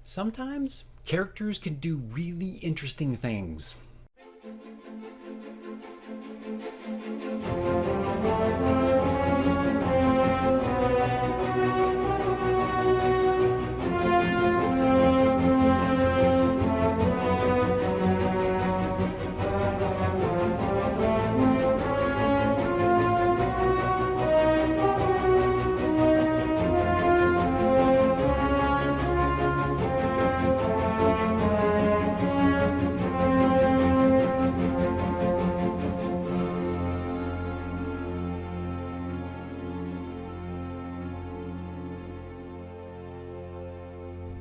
Sometimes characters can do really interesting things.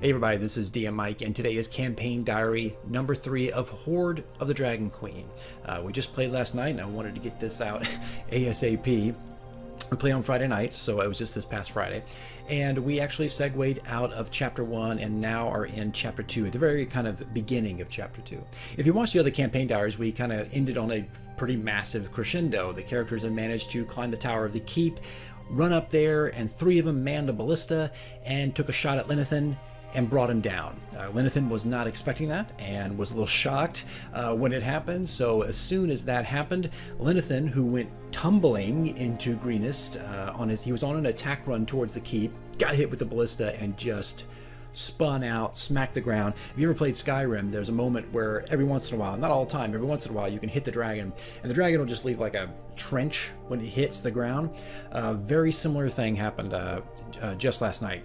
Hey everybody, this is DM Mike, and today is Campaign Diary number 3 of Horde of the Dragon Queen. We just played last night, and I wanted to get this out ASAP. We play on Friday nights, so it was just this past Friday. And we actually segued out of Chapter 1 and now are in Chapter 2, at the very kind of beginning of Chapter 2. If you watch the other Campaign Diaries, we kind of ended on a pretty massive crescendo. The characters had managed to climb the tower of the keep, run up there, and 3 of them manned a ballista and took a shot at Linathan and brought him down. Linathan was not expecting that and was a little shocked when it happened. So as soon as that happened, Linathan, who went tumbling into Greenest, he was on an attack run towards the keep, got hit with the ballista and just spun out, smacked the ground. If you ever played Skyrim, there's a moment where every once in a while, not all the time, every once in a while you can hit the dragon, and the dragon will just leave like a trench when it hits the ground. Very similar thing happened just last night.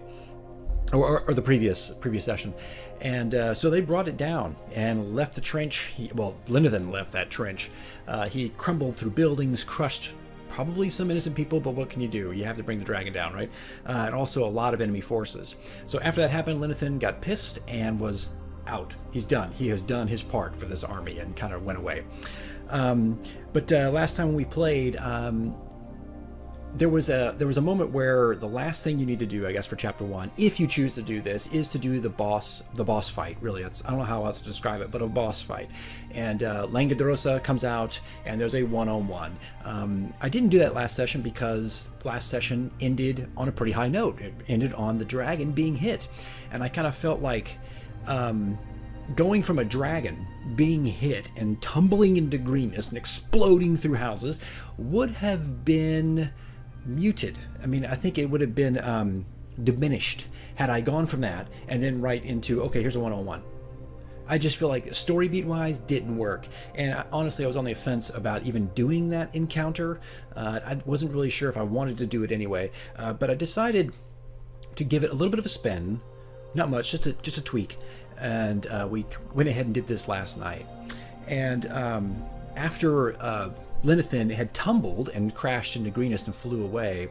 Or the previous session, and so they brought it down and left the trench. Linathan left that trench. He crumbled through buildings, crushed probably some innocent people, but what can you do? You have to bring the dragon down, right? And also a lot of enemy forces. So after that happened, Linathan got pissed and was out. He's done. He has done his part for this army and kind of went away. But last time we played, there was a moment where the last thing you need to do, I guess, for Chapter 1, if you choose to do this, is to do the boss fight. Really, I don't know how else to describe it, but a boss fight. And Langdedrosa comes out, and there's a one-on-one. I didn't do that last session because last session ended on a pretty high note. It ended on the dragon being hit, and I kind of felt like going from a dragon being hit and tumbling into greenness and exploding through houses would have been muted. I mean, I think it would have been diminished had I gone from that and then right into, okay, here's a one-on-one. I just feel like story beat wise didn't work, and honestly I was on the fence about even doing that encounter. I wasn't really sure if I wanted to do it anyway, but I decided to give it a little bit of a spin. Not much, just a tweak, and we went ahead and did this last night. And after Linathan had tumbled and crashed into Greenest and flew away,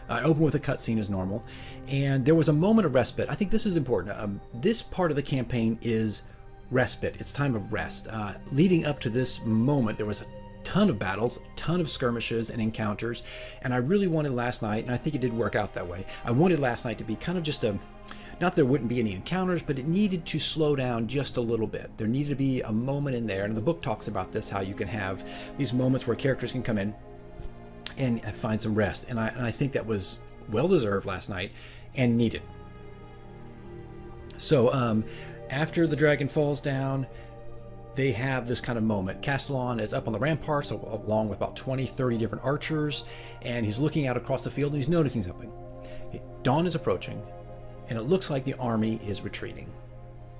I opened with a cutscene as normal, and there was a moment of respite. I think this is important. This part of the campaign is respite. It's time of rest. Leading up to this moment, there was a ton of battles, a ton of skirmishes and encounters, and I really wanted last night, and I think it did work out that way, I wanted last night to be kind of just a, not that there wouldn't be any encounters, but it needed to slow down just a little bit. There needed to be a moment in there, and the book talks about this, how you can have these moments where characters can come in and find some rest. And I think that was well-deserved last night and needed. So after the dragon falls down, they have this kind of moment. Castellan is up on the ramparts along with about 20, 30 different archers, and he's looking out across the field and he's noticing something. Dawn is approaching, and it looks like the army is retreating.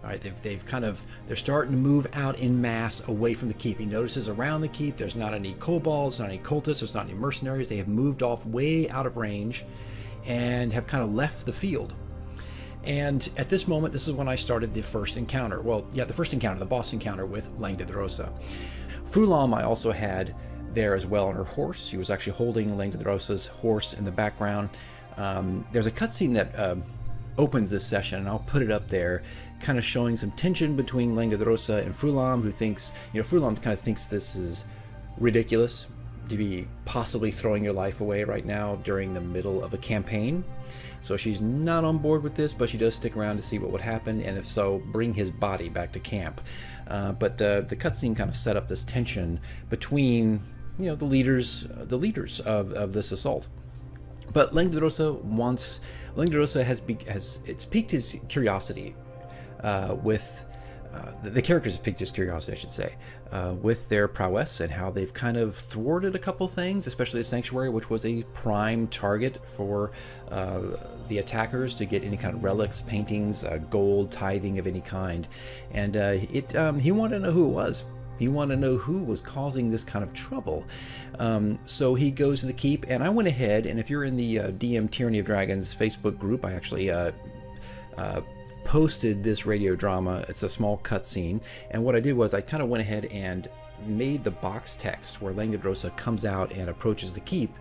All right, they're starting to move out in mass away from the keep. He notices around the keep there's not any kobolds, not any cultists, there's not any mercenaries. They have moved off way out of range and have kind of left the field. And at this moment, this is when I started the first encounter. Well, yeah, the first encounter, the boss encounter with Langdedrosa. Frulam I also had there as well on her horse. She was actually holding Langdedrosa's horse in the background. There's a cutscene that opens this session, and I'll put it up there, kind of showing some tension between Langdedrosa and Frulam, who thinks, Frulam kind of thinks this is ridiculous to be possibly throwing your life away right now during the middle of a campaign. So she's not on board with this, but she does stick around to see what would happen, and if so, bring his body back to camp. But the cutscene kind of set up this tension between, the leaders of this assault. But Langdedrosa has piqued his curiosity with the characters have piqued his curiosity, I should say, with their prowess and how they've kind of thwarted a couple things, especially the Sanctuary, which was a prime target for the attackers to get any kind of relics, paintings, gold, tithing of any kind. And he wanted to know who it was. He wanted to know who was causing this kind of trouble. So he goes to the keep, and I went ahead, and if you're in the DM Tyranny of Dragons Facebook group, I actually posted this radio drama. It's a small cutscene, and what I did was I kind of went ahead and made the box text where Langdedrosa comes out and approaches the keep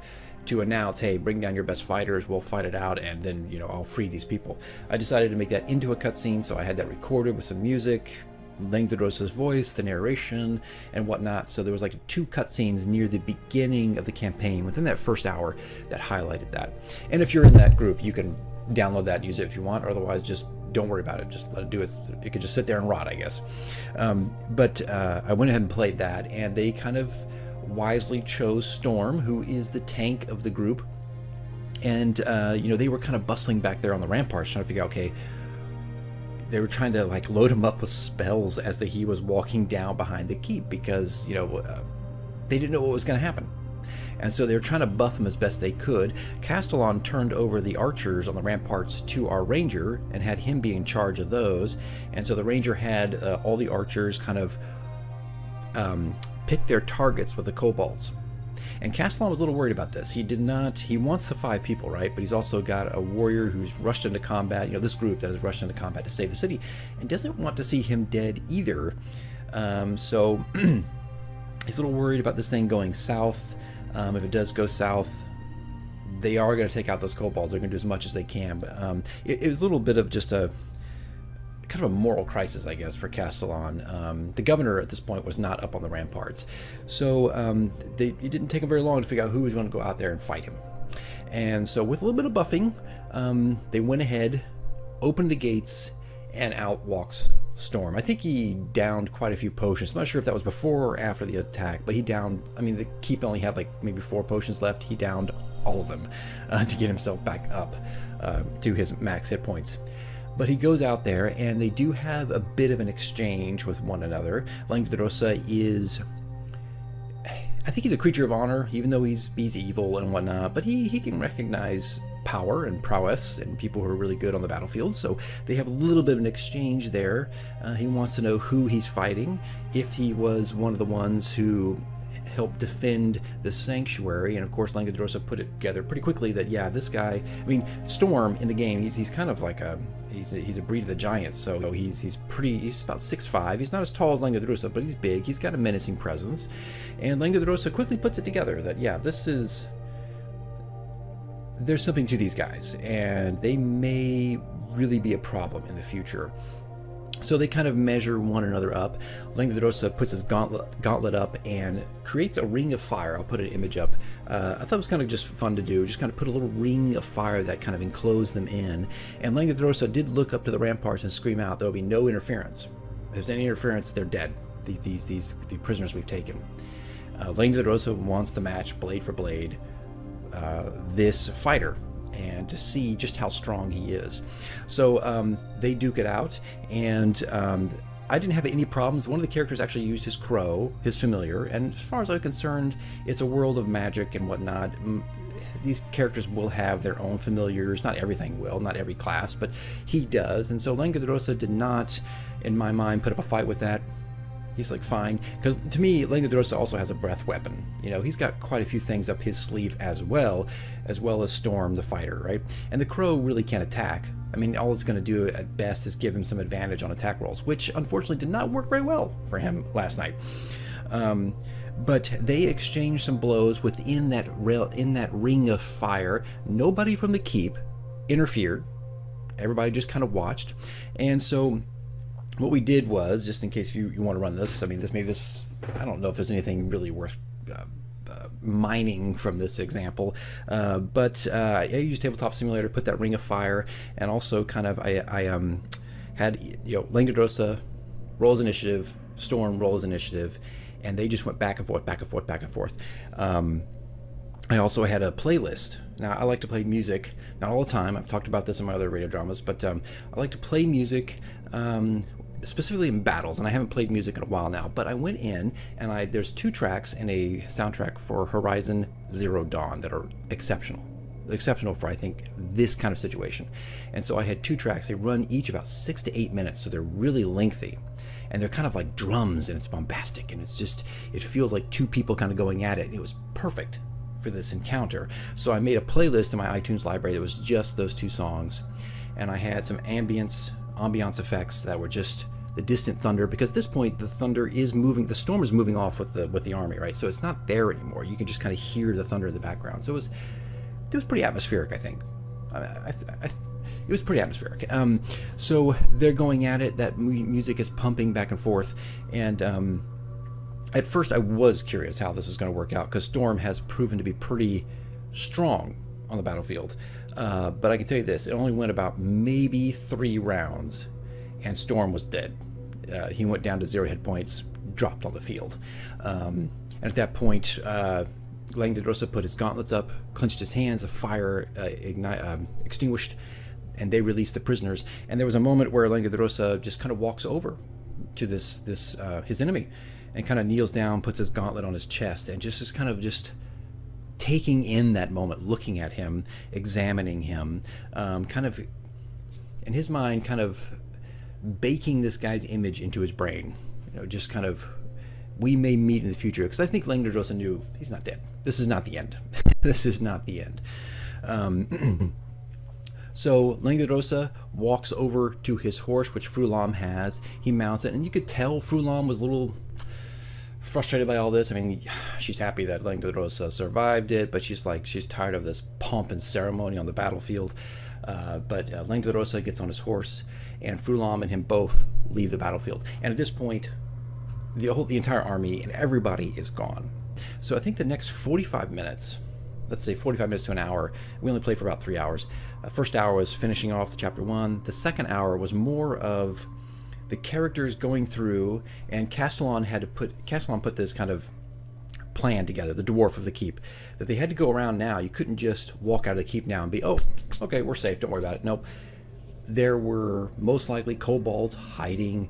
to announce, hey, bring down your best fighters, we'll fight it out, and then, you know, I'll free these people. I decided to make that into a cutscene, so I had that recorded with some music, Langdedrosa's voice, the narration, and whatnot. So there was like 2 cutscenes near the beginning of the campaign within that first hour that highlighted that. And if you're in that group, you can download that and use it if you want, or otherwise just don't worry about it. Just let it do it. It could just sit there and rot, I guess. But I went ahead and played that, and they kind of wisely chose Storm, who is the tank of the group. And, you know, they were kind of bustling back there on the ramparts trying to figure out, okay, they were trying to like load him up with spells as he was walking down behind the keep, because, you know, they didn't know what was going to happen. And so they were trying to buff him as best they could. Castellan turned over the archers on the ramparts to our ranger and had him be in charge of those. And so the ranger had all the archers kind of pick their targets with the kobolds. And Castellan was a little worried about this. He wants the 5 people, right? But he's also got a warrior who's rushed into combat, you know, this group that has rushed into combat to save the city, and doesn't want to see him dead either. So he's a little worried about this thing going south. If it does go south, they are going to take out those kobolds. They're going to do as much as they can. But it was a little bit of just a kind of a moral crisis, I guess, for Castellan. The governor at this point was not up on the ramparts. So it didn't take him very long to figure out who was going to go out there and fight him. And so with a little bit of buffing, they went ahead, opened the gates, and out walks Storm. I think he downed quite a few potions. I'm not sure if that was before or after the attack, but he downed, I mean, the keep only had like maybe 4 potions left. He downed all of them to get himself back up to his max hit points. But he goes out there, and they do have a bit of an exchange with one another. Langdedrosa is, I think he's a creature of honor, even though he's evil and whatnot, but he can recognize power and prowess and people who are really good on the battlefield. So they have a little bit of an exchange there. He wants to know who he's fighting, if he was one of the ones who helped defend the sanctuary. And of course Langdedrosa put it together pretty quickly that, yeah, this guy, I mean, Storm in the game, he's kind of like he's a breed of the giants. So he's about 6'5". He's not as tall as Langdedrosa, but he's big. He's got a menacing presence. And Langdedrosa quickly puts it together that, yeah, there's something to these guys, and they may really be a problem in the future. So they kind of measure one another up. Langdedrosa puts his gauntlet up and creates a ring of fire. I'll put an image up. I thought it was kind of just fun to do, just kind of put a little ring of fire that kind of enclosed them in. And Langdedrosa did look up to the ramparts and scream out, there will be no interference. If there's any interference, they're dead. The prisoners we've taken. Langdedrosa wants to match blade for blade this fighter, and to see just how strong he is. So they duke it out, and I didn't have any problems. One of the characters actually used his crow, his familiar, and as far as I'm concerned, it's a world of magic and whatnot. These characters will have their own familiars. Not everything will, not every class, but he does. And so Langdedrosa did not, in my mind, put up a fight with that. He's like, fine. Because to me, Langdedrosa also has a breath weapon. You know, he's got quite a few things up his sleeve as well as Storm the fighter, right? And the crow really can't attack. I mean, all it's going to do at best is give him some advantage on attack rolls, which unfortunately did not work very well for him last night. But they exchanged some blows within that ring of fire. Nobody from the keep interfered. Everybody just kind of watched. And so what we did was, just in case you want to run this, I mean, I don't know if there's anything really worth mining from this example, but I used Tabletop Simulator to put that ring of fire, and also kind of I had, you know, Langdedrosa rolls initiative, Storm rolls initiative, and they just went back and forth, back and forth, back and forth. I also had a playlist. Now, I like to play music, not all the time. I've talked about this in my other radio dramas, but I like to play music specifically in battles, and I haven't played music in a while now, but I went in and there's 2 tracks and a soundtrack for Horizon Zero Dawn that are exceptional for, I think, this kind of situation. And so I had 2 tracks. They run each about 6 to 8 minutes, so they're really lengthy, and they're kind of like drums, and it's bombastic, and it feels like 2 people kind of going at it. It was perfect for this encounter. So I made a playlist in my iTunes library that was just those 2 songs, and I had some ambience effects that were just the distant thunder, because at this point the thunder is moving, the storm is moving off with the army, right? So it's not there anymore. You can just kind of hear the thunder in the background. So it was pretty atmospheric, I think. It was pretty atmospheric. So they're going at it. That music is pumping back and forth, and at first I was curious how this is going to work out, because Storm has proven to be pretty strong on the battlefield. But I can tell you this: it only went about maybe 3 rounds, and Storm was dead. He went down to 0 hit points, dropped on the field. And at that point, Langdedrosa put his gauntlets up, clenched his hands, the fire extinguished, and they released the prisoners. And there was a moment where Langdedrosa just kind of walks over to his enemy, and kind of kneels down, puts his gauntlet on his chest, and just is kind of just taking in that moment, looking at him, examining him, kind of in his mind, kind of baking this guy's image into his brain. Just kind of, we may meet in the future, because I think Langdedrosa knew he's not dead. This is not the end. This is not the end. So Langdedrosa walks over to his horse, which Frulam has. He mounts it, and you could tell Frulam was a little frustrated by all this. I mean, she's happy that Langdedrosa survived it, but she's tired of this pomp and ceremony on the battlefield. But Langdedrosa gets on his horse, and Frulam and him both leave the battlefield. And at this point, the entire army and everybody is gone. So I think the next 45 minutes, let's say 45 minutes to an hour, we only played for about 3 hours. First hour was finishing off chapter 1. The second hour was more of the characters going through, and Castellan put this kind of plan together, the dwarf of the keep, that they had to go around now. You couldn't just walk out of the keep now and be, oh, okay, we're safe, don't worry about it. Nope. There were most likely kobolds hiding.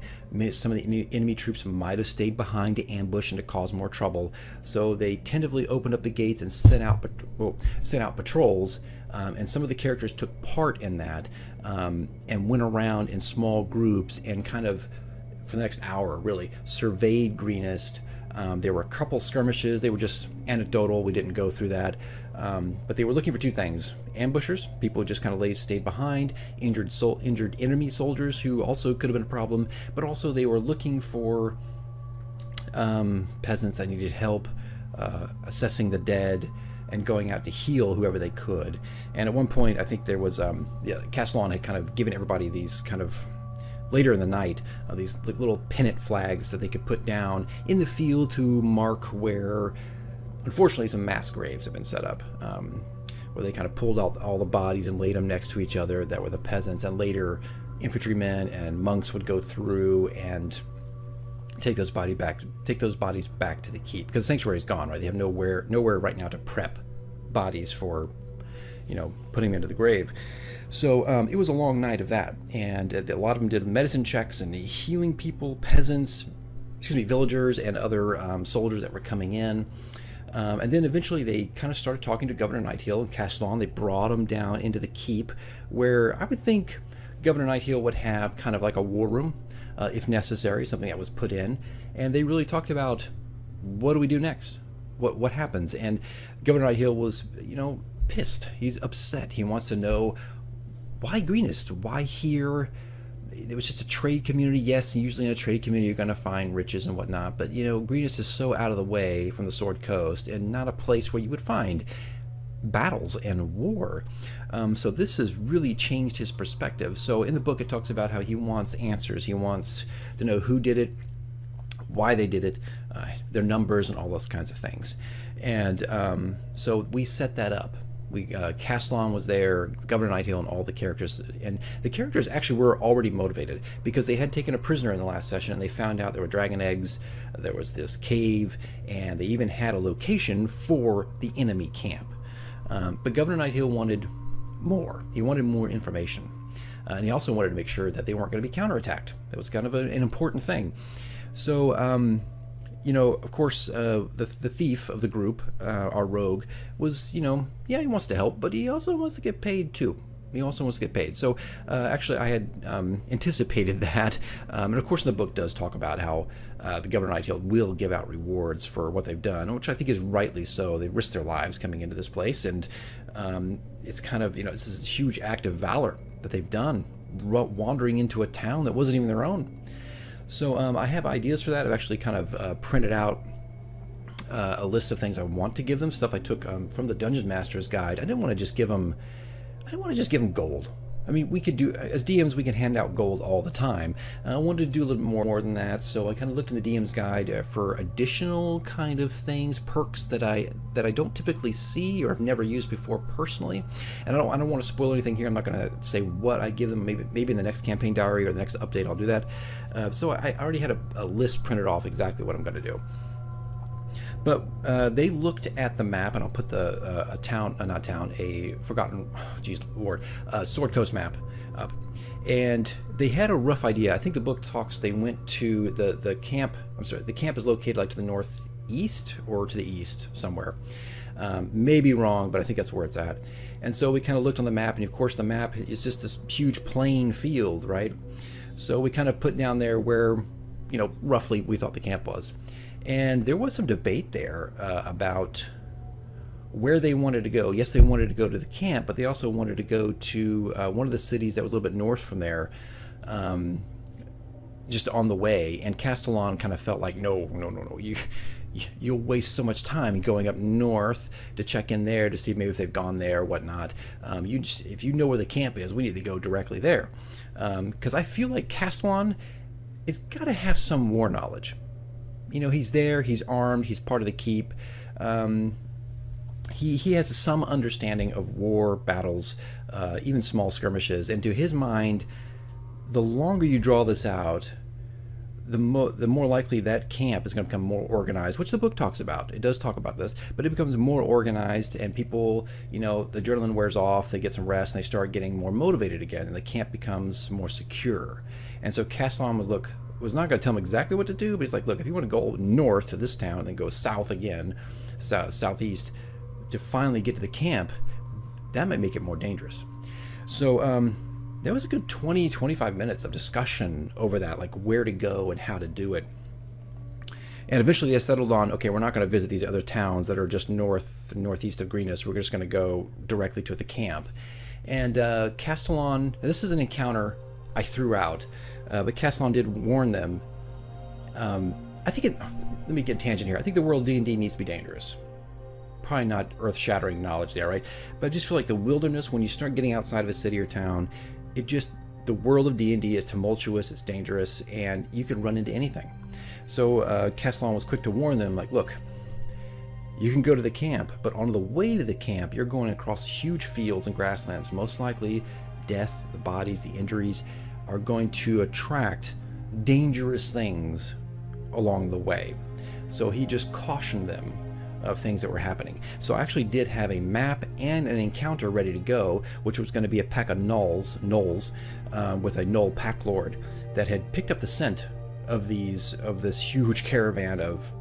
Some of the enemy troops might have stayed behind to ambush and to cause more trouble. So they tentatively opened up the gates and sent out patrols. And some of the characters took part in that, and went around in small groups and kind of, for the next hour, really surveyed Greenest. There were a couple skirmishes. They were just anecdotal. We didn't go through that. But they were looking for 2 things: ambushers, people who just kind of stayed behind, injured enemy soldiers who also could have been a problem, but also they were looking for peasants that needed help assessing the dead and going out to heal whoever they could. And at one point, I think there was Castellan had kind of given everybody these kind of, later in the night, these little pennant flags that they could put down in the field to mark where, unfortunately, some mass graves have been set up, where they kind of pulled out all the bodies and laid them next to each other that were the peasants, and later infantrymen and monks would go through and take those bodies back to the keep, because the sanctuary is gone, right? They have nowhere right now to prep bodies for, putting them into the grave. So it was a long night of that, and a lot of them did medicine checks and healing people, villagers and other soldiers that were coming in. And then eventually they kind of started talking to Governor Nighthill and Castellan. They brought him down into the keep, where I would think Governor Nighthill would have kind of like a war room, if necessary, something that was put in. And they really talked about, what do we do next? What happens? And Governor Nighthill was, pissed. He's upset. He wants to know, why Greenest? Why here? It was just a trade community. Yes, usually in a trade community you're going to find riches and whatnot, but Greenest is so out of the way from the Sword Coast, and not a place where you would find battles and war. So this has really changed his perspective. So in the book it talks about how he wants answers. He wants to know who did it, why they did it, their numbers, and all those kinds of things. And so we set that up. Castellan was there, Governor Nighthill, and all the characters. And the characters actually were already motivated, because they had taken a prisoner in the last session, and they found out there were dragon eggs, there was this cave, and they even had a location for the enemy camp. But Governor Nighthill wanted more. He wanted more information. and he also wanted to make sure that they weren't going to be counterattacked. That was kind of an important thing. So, of course, the thief of the group, our rogue, was, he wants to help, but he also wants to get paid too. He also wants to get paid. So actually, I had anticipated that. And of course, in the book does talk about how the Governor Nightingale will give out rewards for what they've done, which I think is rightly so. They risked their lives coming into this place. And it's kind of, this is a huge act of valor that they've done, wandering into a town that wasn't even their own. So I have ideas for that. I've actually kind of printed out a list of things I want to give them, stuff I took from the Dungeon Master's Guide. I didn't want to just give them gold. I mean, we could do, as DMs, we can hand out gold all the time. I wanted to do a little bit more than that, so I kind of looked in the DM's Guide for additional kind of things, perks that I don't typically see or have never used before personally. And I don't want to spoil anything here. I'm not going to say what I give them. Maybe in the next campaign diary or the next update I'll do that. So I already had a list printed off exactly what I'm going to do. But they looked at the map, and I'll put a Sword Coast map up. And they had a rough idea. I think the book talks, they went to the camp. I'm sorry, the camp is located like to the northeast or to the east somewhere. Maybe wrong, but I think that's where it's at. And so we kind of looked on the map, and of course the map is just this huge plain field, right? So we kind of put down there where, roughly we thought the camp was. And there was some debate there about where they wanted to go. Yes, they wanted to go to the camp, but they also wanted to go to one of the cities that was a little bit north from there, just on the way. And Castellon kind of felt like, no, you'll waste so much time going up north to check in there to see maybe if they've gone there or whatnot. If you know where the camp is, we need to go directly there. Because I feel like Castellon has got to have some war knowledge. He's there, he's armed, he's part of the keep. He has some understanding of war, battles, even small skirmishes. And to his mind, the longer you draw this out, the more likely that camp is going to become more organized, which the book talks about. It does talk about this, but it becomes more organized, and people, the adrenaline wears off, they get some rest, and they start getting more motivated again, and the camp becomes more secure. And so Castellon was not going to tell him exactly what to do, but he's like, look, if you want to go north to this town and then go south again, southeast, to finally get to the camp, that might make it more dangerous. So there was a good 20-25 minutes of discussion over that, like where to go and how to do it. And eventually they settled on, okay, we're not going to visit these other towns that are just northeast of Greenus. We're just going to go directly to the camp. And Castellon, this is an encounter I threw out, but Castellon did warn them. Let me get a tangent here. I think the world D&D needs to be dangerous. Probably not earth-shattering knowledge there, right? But I just feel like the wilderness, when you start getting outside of a city or town, the world of D&D is tumultuous, it's dangerous, and you can run into anything. So Castellon was quick to warn them, like, look, you can go to the camp, but on the way to the camp, you're going across huge fields and grasslands. Most likely, death, the bodies, the injuries are going to attract dangerous things along the way. So he just cautioned them of things that were happening. So I actually did have a map and an encounter ready to go, which was going to be a pack of gnolls with a gnoll pack lord that had picked up the scent of this huge caravan of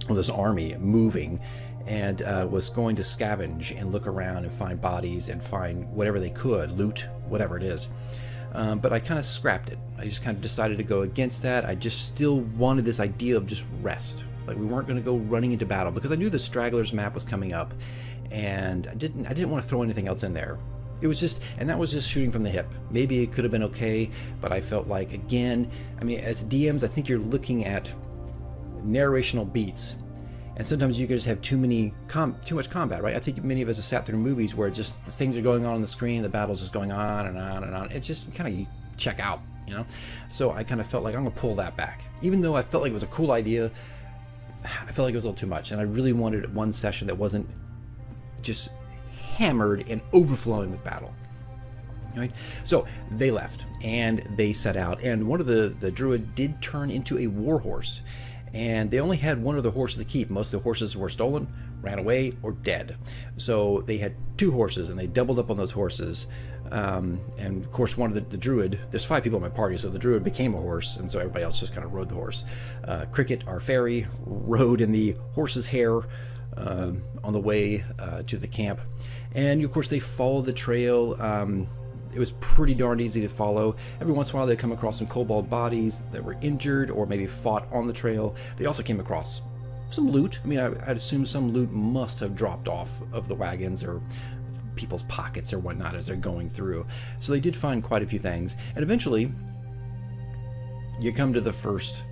this army moving, and was going to scavenge and look around and find bodies and find whatever they could, loot, whatever it is. But I kind of scrapped it. I just kind of decided to go against that. I just still wanted this idea of just rest. Like, we weren't going to go running into battle, because I knew the Stragglers map was coming up, and I didn't want to throw anything else in there. It was just, and that was just shooting from the hip. Maybe it could have been okay, but I felt like, again, I mean, as DMs, I think you're looking at narrational beats, and sometimes you can just have too much combat, right? I think many of us have sat through movies where just things are going on the screen, and the battle's just going on and on and on. It just kind of check out, So I kind of felt like I'm gonna pull that back, even though I felt like it was a cool idea. I felt like it was a little too much, and I really wanted one session that wasn't just hammered and overflowing with battle. Right? So they left and they set out, and one of the druid did turn into a warhorse, and they only had one other horse to keep. Most of the horses were stolen, ran away, or dead. So they had 2 horses, and they doubled up on those horses. And of course, one of the druid, there's 5 people in my party, so the druid became a horse, and so everybody else just kind of rode the horse. Cricket, our fairy, rode in the horse's hair on the way to the camp. And of course, they followed the trail. It was pretty darn easy to follow. Every once in a while, they'd come across some kobold bodies that were injured or maybe fought on the trail. They also came across some loot. I mean, I'd assume some loot must have dropped off of the wagons or people's pockets or whatnot as they're going through. So they did find quite a few things. And eventually, you come to the first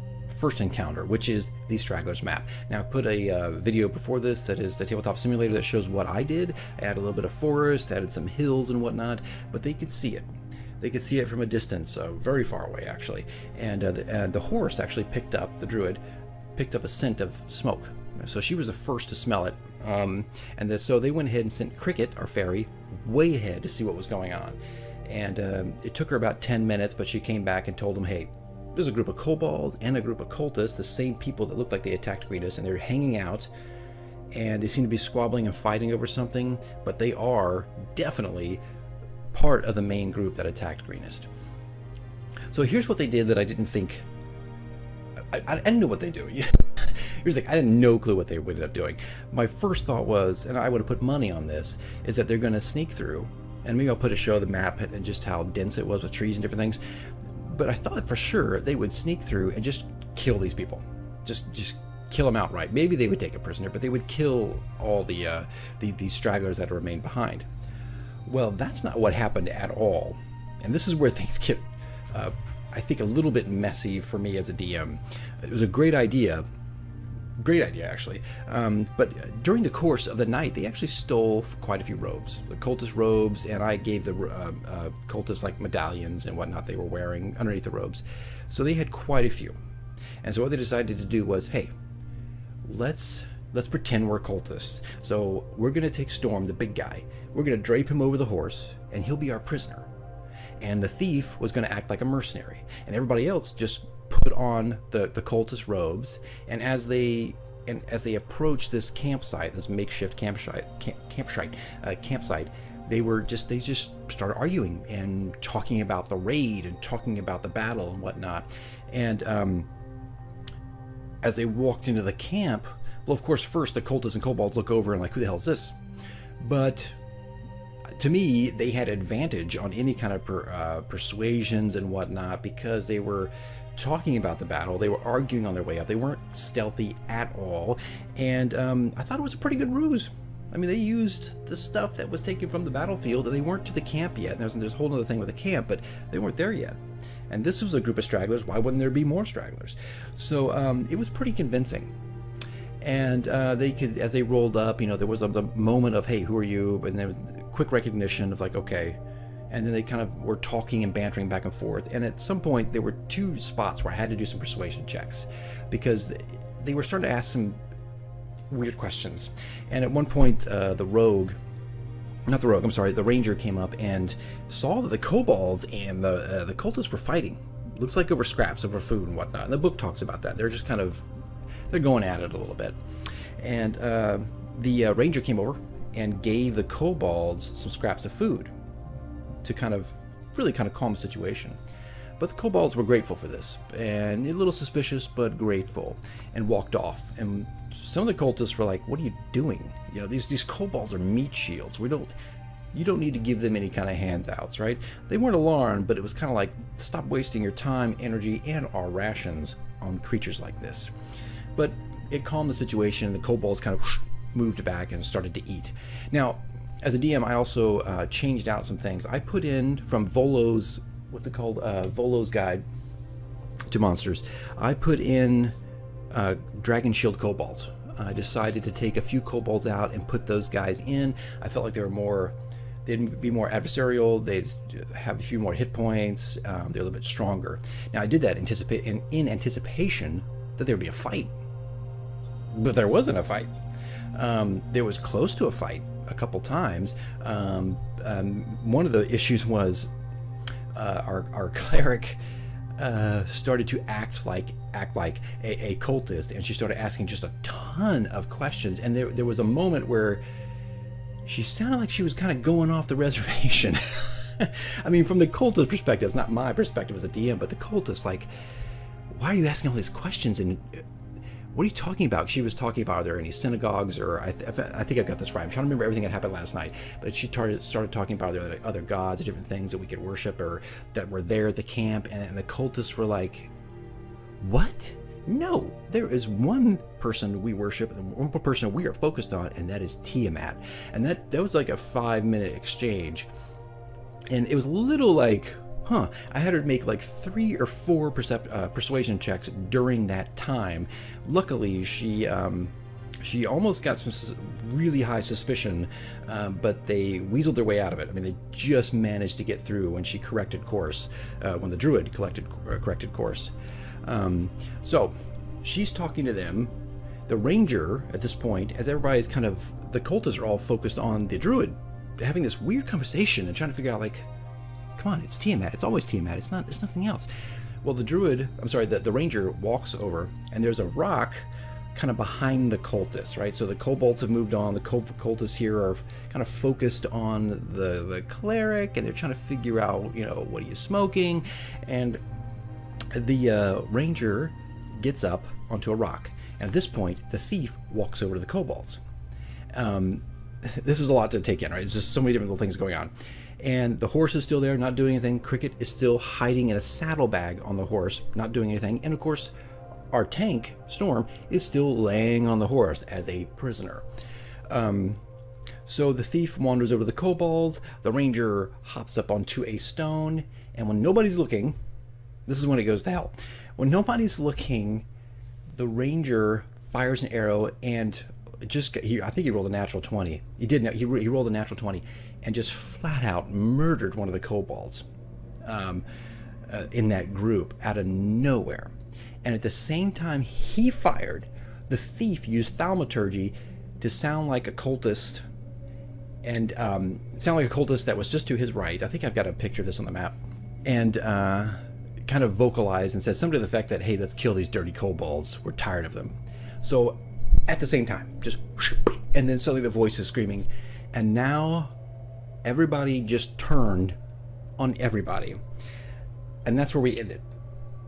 encounter, which is the Stragglers map. Now, I've put a video before this that is the tabletop simulator that shows what I did. I added a little bit of forest, added some hills and whatnot, but they could see it. They could see it from a distance, very far away actually. And the horse actually the druid picked up a scent of smoke. So she was the first to smell it. So they went ahead and sent Cricket, our fairy, way ahead to see what was going on. And it took her about 10 minutes, but she came back and told them, hey, there's a group of kobolds and a group of cultists, the same people that looked like they attacked Greenus, and they're hanging out, and they seem to be squabbling and fighting over something, but they are definitely part of the main group that attacked Greenus. So here's what they did that I didn't think, I didn't know what they do. Here's like, I had no clue what they ended up doing. My first thought was, and I would have put money on this, is that they're going to sneak through, and maybe I'll put a show of the map and just how dense it was with trees and different things. But I thought for sure they would sneak through and just kill these people, just kill them outright. Maybe they would take a prisoner, but they would kill all these stragglers that remained behind. Well, that's not what happened at all, and this is where things get, I think, a little bit messy for me as a DM. It was a great idea actually, but during the course of the night, they actually stole quite a few robes, the cultist robes, and I gave the cultists like medallions and whatnot they were wearing underneath the robes. So they had quite a few, and so what they decided to do was, hey, let's pretend we're cultists. So we're gonna take Storm, the big guy, we're gonna drape him over the horse, and he'll be our prisoner. And the thief was gonna act like a mercenary, and everybody else just put on the cultist robes, and as they approached this campsite, this makeshift campsite, they just started arguing and talking about the raid and talking about the battle and whatnot. And as they walked into the camp, well, of course, first the cultists and kobolds look over and like, who the hell is this? But to me, they had advantage on any kind of persuasions and whatnot, because they were talking about the battle, they were arguing on their way up, they weren't stealthy at all, and I thought it was a pretty good ruse. I mean, they used the stuff that was taken from the battlefield, and they weren't to the camp yet. And there's a whole other thing with the camp, but they weren't there yet. And this was a group of stragglers. Why wouldn't there be more stragglers? So it was pretty convincing. And they could, as they rolled up, there was a moment of, hey, who are you? And then quick recognition of like, okay. And then they kind of were talking and bantering back and forth. And at some point, there were 2 spots where I had to do some persuasion checks, because they were starting to ask some weird questions. And at one point, the ranger came up and saw that the kobolds and the cultists were fighting. Looks like over scraps, over food and whatnot. And the book talks about that. They're just they're going at it a little bit. And the ranger came over and gave the kobolds some scraps of food to really calm the situation. But the kobolds were grateful for this, and a little suspicious, but grateful, and walked off. And some of the cultists were like, what are you doing? These kobolds are meat shields. You don't need to give them any kind of handouts, right? They weren't alarmed, but it was kind of like, stop wasting your time, energy, and our rations on creatures like this. But it calmed the situation, and the kobolds kind of moved back and started to eat. Now, as a DM, I also changed out some things. I put in from Volo's, Volo's Guide to Monsters, I put in Dragon Shield kobolds. I decided to take a few kobolds out and put those guys in. I felt like they'd be more adversarial, they'd have a few more hit points, they're a little bit stronger. Now, I did that in anticipation that there would be a fight. But there wasn't a fight. There was close to a fight a couple times. One of the issues was our cleric started to act like a cultist, and she started asking just a ton of questions. And there was a moment where she sounded like she was kind of going off the reservation. I mean, from the cultist perspective, it's not my perspective as a DM, but the cultist, like, why are you asking all these questions? And what are you talking about? She was talking about, are there any synagogues, or I think I got this right. I'm trying to remember everything that happened last night. But she started talking about, are there other gods, different things that we could worship or that were there at the camp. And the cultists were like, what? No, there is one person we worship and one person we are focused on, and that is Tiamat. And that was like a 5-minute exchange. And it was a little like, I had her make like 3 or 4 persuasion checks during that time. Luckily, she almost got some really high suspicion, but they weaseled their way out of it. I mean, they just managed to get through when she corrected course, when the druid corrected course. So she's talking to them. The ranger at this point, as everybody's kind of, the cultists are all focused on the druid having this weird conversation and trying to figure out, like, come on, it's Tiamat. It's always Tiamat. It's nothing else. Well, the ranger walks over, and there's a rock kind of behind the cultists, right? So the kobolds have moved on. The cultists here are kind of focused on the cleric, and they're trying to figure out, what are you smoking? And the ranger gets up onto a rock. And at this point, the thief walks over to the kobolds. This is a lot to take in, right? There's just so many different little things going on. And the horse is still there, not doing anything. Cricket is still hiding in a saddlebag on the horse, not doing anything. And of course, our tank, Storm, is still laying on the horse as a prisoner. So the thief wanders over to the kobolds. The ranger hops up onto a stone. And when nobody's looking, this is when it goes to hell. When nobody's looking, the ranger fires an arrow and I think he rolled a natural 20. He did. He rolled a natural 20 and just flat out murdered one of the kobolds in that group out of nowhere. And at the same time he fired, the thief used thaumaturgy to sound like a cultist, and sound like a cultist that was just to his right. I think I've got a picture of this on the map. And kind of vocalized and says something to the effect that, hey, let's kill these dirty kobolds. We're tired of them. So at the same time, just, and then suddenly the voice is screaming, and now everybody just turned on everybody. And that's where we ended.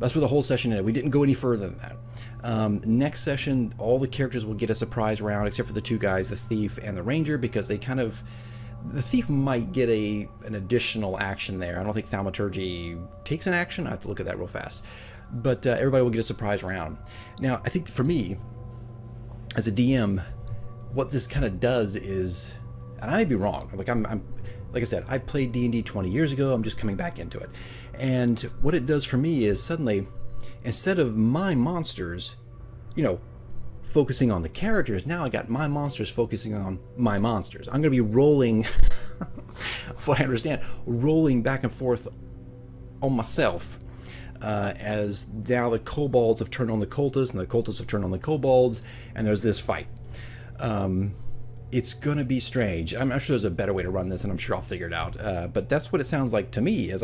That's where the whole session ended. We didn't go any further than that. Next session, all the characters will get a surprise round, except for the 2 guys, the thief and the ranger, because they kind of, the thief might get an additional action there. I don't think thaumaturgy takes an action. I have to look at that real fast. But everybody will get a surprise round. Now, I think for me, as a DM, what this kind of does is, and I may be wrong. Like like I said, I played D&D 20 years ago. I'm just coming back into it. And what it does for me is suddenly, instead of my monsters, focusing on the characters, now I got my monsters focusing on my monsters. I'm going to be rolling, what I understand, rolling back and forth on myself. As now the kobolds have turned on the cultists, and the cultists have turned on the kobolds, and there's this fight. It's going to be strange. I'm sure there's a better way to run this, and I'm sure I'll figure it out. But that's what it sounds like to me as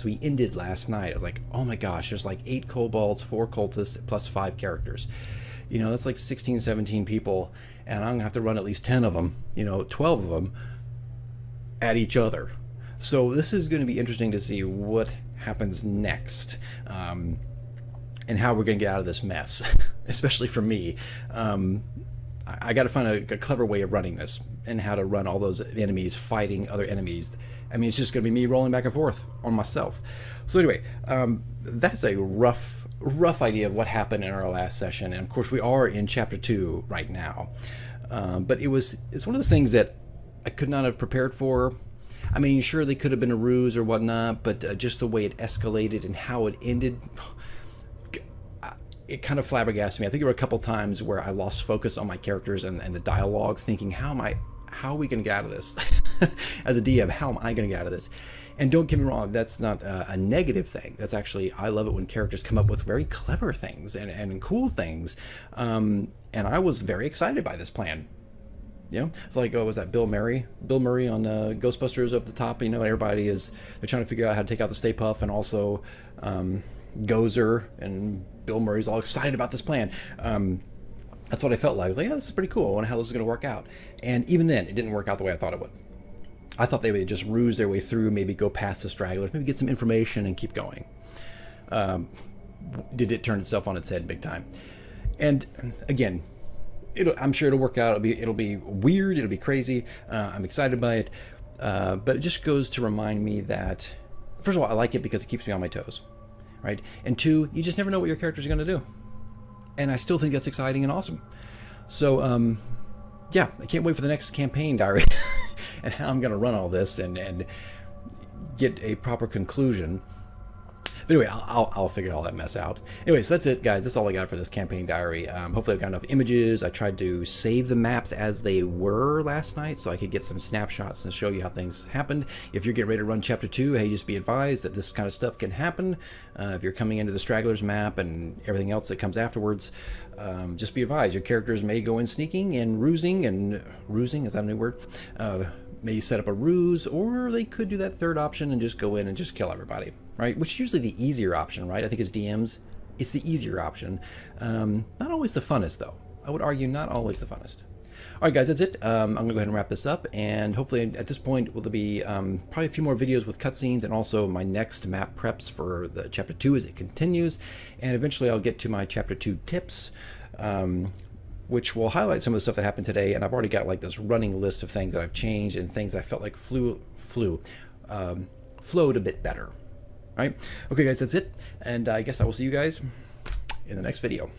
we ended last night. I was like, oh my gosh, there's like 8 kobolds, 4 cultists, plus 5 characters. That's like 16, 17 people, and I'm going to have to run at least 10 of them, 12 of them at each other. So this is going to be interesting to see what happens next, and how we're going to get out of this mess, especially for me. I got to find a clever way of running this, and how to run all those enemies fighting other enemies. I mean, it's just going to be me rolling back and forth on myself. So anyway, that's a rough idea of what happened in our last session. And of course, we are in chapter 2 right now. But it's one of those things that I could not have prepared for. I mean, sure, they could have been a ruse or whatnot, but just the way it escalated and how it ended, it kind of flabbergasted me. I think there were a couple times where I lost focus on my characters and the dialogue, thinking, how are we going to get out of this? As a DM, how am I going to get out of this? And don't get me wrong, that's not a negative thing. That's actually, I love it when characters come up with very clever things and cool things. And I was very excited by this plan. It's like, was that Bill Murray on Ghostbusters up the top? Everybody they're trying to figure out how to take out the Stay Puft, and also Gozer, and Bill Murray's all excited about this plan. That's what I felt like. I was like, yeah, this is pretty cool. I wonder how this is going to work out. And even then, it didn't work out the way I thought it would. I thought they would just ruse their way through, maybe go past the stragglers, maybe get some information and keep going. Did it turn itself on its head big time? And again, I'm sure it'll work out. It'll be weird. It'll be crazy. I'm excited by it. But it just goes to remind me that, first of all, I like it because it keeps me on my toes, right? And two, you just never know what your characters are going to do. And I still think that's exciting and awesome. So, yeah, I can't wait for the next campaign diary and how I'm going to run all this and get a proper conclusion. But anyway, I'll figure all that mess out. Anyway, so that's it, guys. That's all I got for this campaign diary. Hopefully I've got enough images. I tried to save the maps as they were last night so I could get some snapshots and show you how things happened. If you're getting ready to run Chapter 2, hey, just be advised that this kind of stuff can happen. If you're coming into the Stragglers map and everything else that comes afterwards, just be advised. Your characters may go in sneaking and rusing, is that a new word? May set up a ruse, or they could do that third option and just go in and just kill everybody, right? Which is usually the easier option, right? I think as DMs, it's the easier option. Not always the funnest, though. I would argue not always the funnest. All right, guys, that's it. I'm going to go ahead and wrap this up, and hopefully at this point will be probably a few more videos with cutscenes and also my next map preps for the Chapter 2 as it continues, and eventually I'll get to my Chapter 2 tips, which will highlight some of the stuff that happened today. And I've already got like this running list of things that I've changed and things I felt like flowed a bit better. All right. Okay, guys, that's it. And I guess I will see you guys in the next video.